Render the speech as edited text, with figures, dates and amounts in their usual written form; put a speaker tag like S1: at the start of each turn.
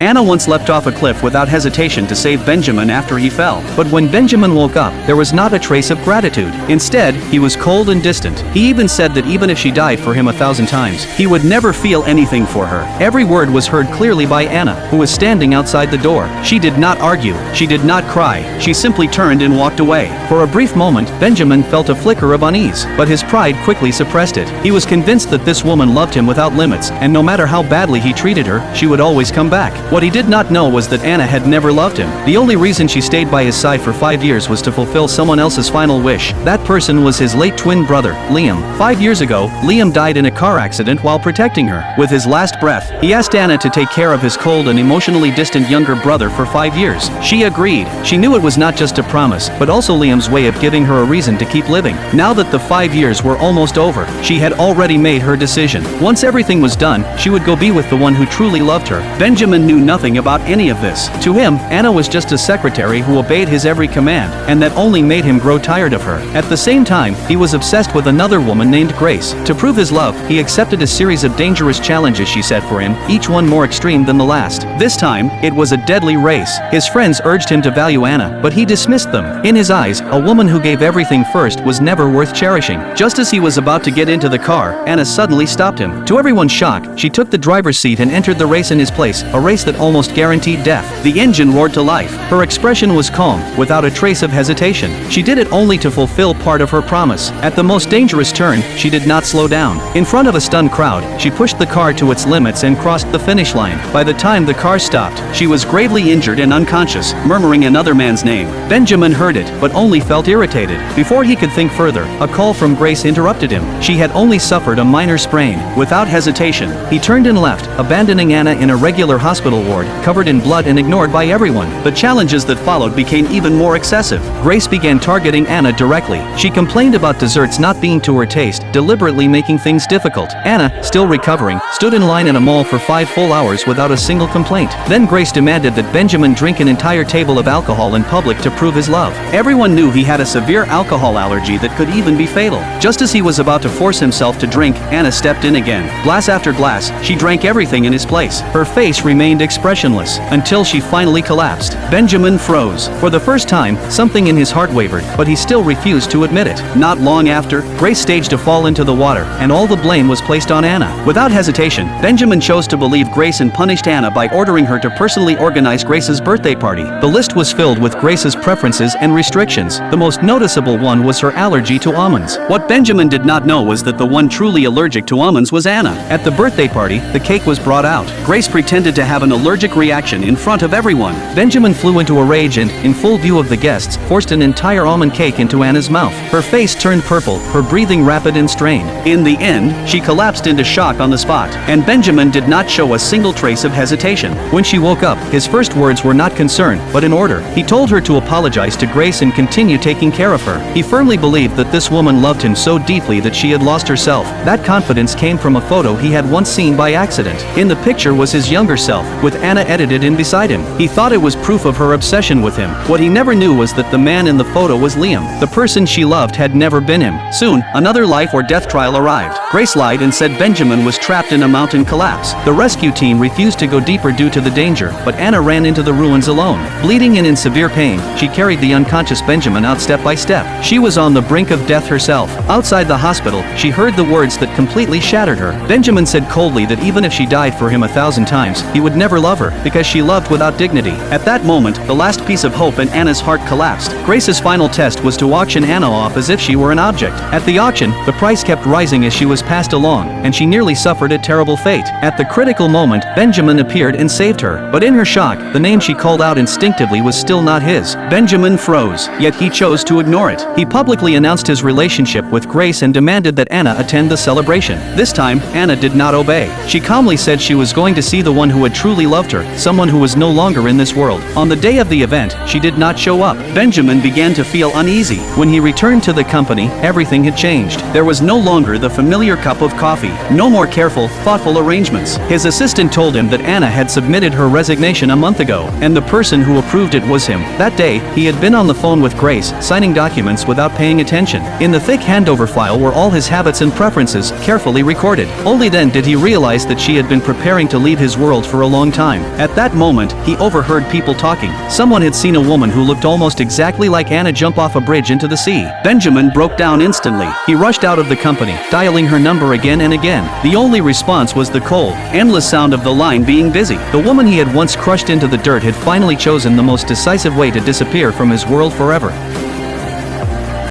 S1: Anna once leapt off a cliff without hesitation to save Benjamin after he fell. But when Benjamin woke up, there was not a trace of gratitude. Instead, he was cold and distant. He even said that even if she died for him 1,000 times, he would never feel anything for her. Every word was heard clearly by Anna, who was standing outside the door. She did not argue. She did not cry. She simply turned and walked away. For a brief moment, Benjamin felt a flicker of unease, but his pride quickly suppressed it. He was convinced that this woman loved him without limits, and no matter how badly he treated her, she would always come back. What he did not know was that Anna had never loved him. The only reason she stayed by his side for 5 years was to fulfill someone else's final wish. That person was his late twin brother, Liam. 5 years ago, Liam died in a car accident while protecting her. With his last breath, he asked Anna to take care of his cold and emotionally distant younger brother for 5 years. She agreed. She knew it was not just a promise, but also Liam's way of giving her a reason to keep living. Now that the 5 years were almost over, she had already made her decision. Once everything was done, she would go be with the one who truly loved her. Benjamin knew nothing about any of this. To him, Anna was just a secretary who obeyed his every command, and that only made him grow tired of her. At the same time, he was obsessed with another woman named Grace. To prove his love, he accepted a series of dangerous challenges she set for him, each one more extreme than the last. This time, it was a deadly race. His friends urged him to value Anna, but he dismissed them. In his eyes, a woman who gave everything first was never worth cherishing. Just as he was about to get into the car, Anna suddenly stopped him. To everyone's shock, she took the driver's seat and entered the race in his place, a race that almost guaranteed death. The engine roared to life. Her expression was calm, without a trace of hesitation. She did it only to fulfill part of her promise. At the most dangerous turn, she did not slow down. In front of a stunned crowd, she pushed the car to its limits and crossed the finish line. By the time the car stopped, she was gravely injured and unconscious, murmuring another man's name. Benjamin heard it, but only felt irritated. Before he could think further, a call from Grace interrupted him. She had only suffered a minor sprain. Without hesitation, he turned and left, abandoning Anna in a regular hospital ward, covered in blood and ignored by everyone. The challenges that followed became even more excessive. Grace began targeting Anna directly. She complained about desserts not being to her taste, deliberately making things difficult. Anna, still recovering, stood in line in a mall for 5 full hours without a single complaint. Then Grace demanded that Benjamin drink an entire table of alcohol in public to prove his love. Everyone knew he had a severe alcohol allergy that could even be fatal. Just as he was about to force himself to drink, Anna stepped in again. Glass after glass, she drank everything in his place. Her face remained expressionless, until she finally collapsed. Benjamin froze. For the first time, something in his heart wavered, but he still refused to admit it. Not long after, Grace staged a fall into the water, and all the blame was placed on Anna. Without hesitation, Benjamin chose to believe Grace and punished Anna by ordering her to personally organize Grace's birthday party. The list was filled with Grace's preferences and restrictions. The most noticeable one was her allergy to almonds. What Benjamin did not know was that the one truly allergic to almonds was Anna. At the birthday party, the cake was brought out. Grace pretended to have an allergic reaction in front of everyone. Benjamin flew into a rage and, in full view of the guests, forced an entire almond cake into Anna's mouth. Her face turned purple, her breathing rapid and strained. In the end, she collapsed into shock on the spot, and Benjamin did not show a single trace of hesitation. When she woke up, his first words were not concern, but an order. He told her to apologize to Grace and continue taking care of her. He firmly believed that this woman loved him so deeply that she had lost herself. That confidence came from a photo he had once seen by accident. In the picture was his younger self, with Anna edited in beside him. He thought it was proof of her obsession with him. What he never knew was that the man in the photo was Liam. The person she loved had never been him. Soon, another life or death trial arrived. Grace lied and said Benjamin was trapped in a mountain collapse. The rescue team refused to go deeper due to the danger, but Anna ran into the ruins alone. Bleeding and in severe pain, she carried the unconscious Benjamin out step by step. She was on the brink of death herself. Outside the hospital, she heard the words that completely shattered her. Benjamin said coldly that even if she died for him 1,000 times, he would never love her, because she loved without dignity. At that moment, the last piece of hope in Anna's heart collapsed. Grace's final test was to auction Anna off as if she were an object. At the auction, the price kept rising as she was passed along, and she nearly suffered a terrible fate. At the critical moment, Benjamin appeared and saved her. But in her shock, the name she called out instinctively was still not his. Benjamin froze, yet he chose to ignore it. He publicly announced his relationship with Grace and demanded that Anna attend the celebration. This time, Anna did not obey. She calmly said she was going to see the one who had truly loved her, someone who was no longer in this world. On the day of the event, she did not show up. Benjamin began to feel uneasy. When he returned to the company, everything had changed. There was no longer the familiar cup of coffee. No more careful, thoughtful arrangements. His assistant told him that Anna had submitted her resignation a month ago, and the person who approved it was him. That day, he had been on the phone with Grace, signing documents without paying attention. In the thick handover file were all his habits and preferences, carefully recorded. Only then did he realize that she had been preparing to leave his world for a long long time. At that moment, he overheard people talking. Someone had seen a woman who looked almost exactly like Anna jump off a bridge into the sea. Benjamin broke down instantly. He rushed out of the company, dialing her number again and again. The only response was the cold, endless sound of the line being busy. The woman he had once crushed into the dirt had finally chosen the most decisive way to disappear from his world forever.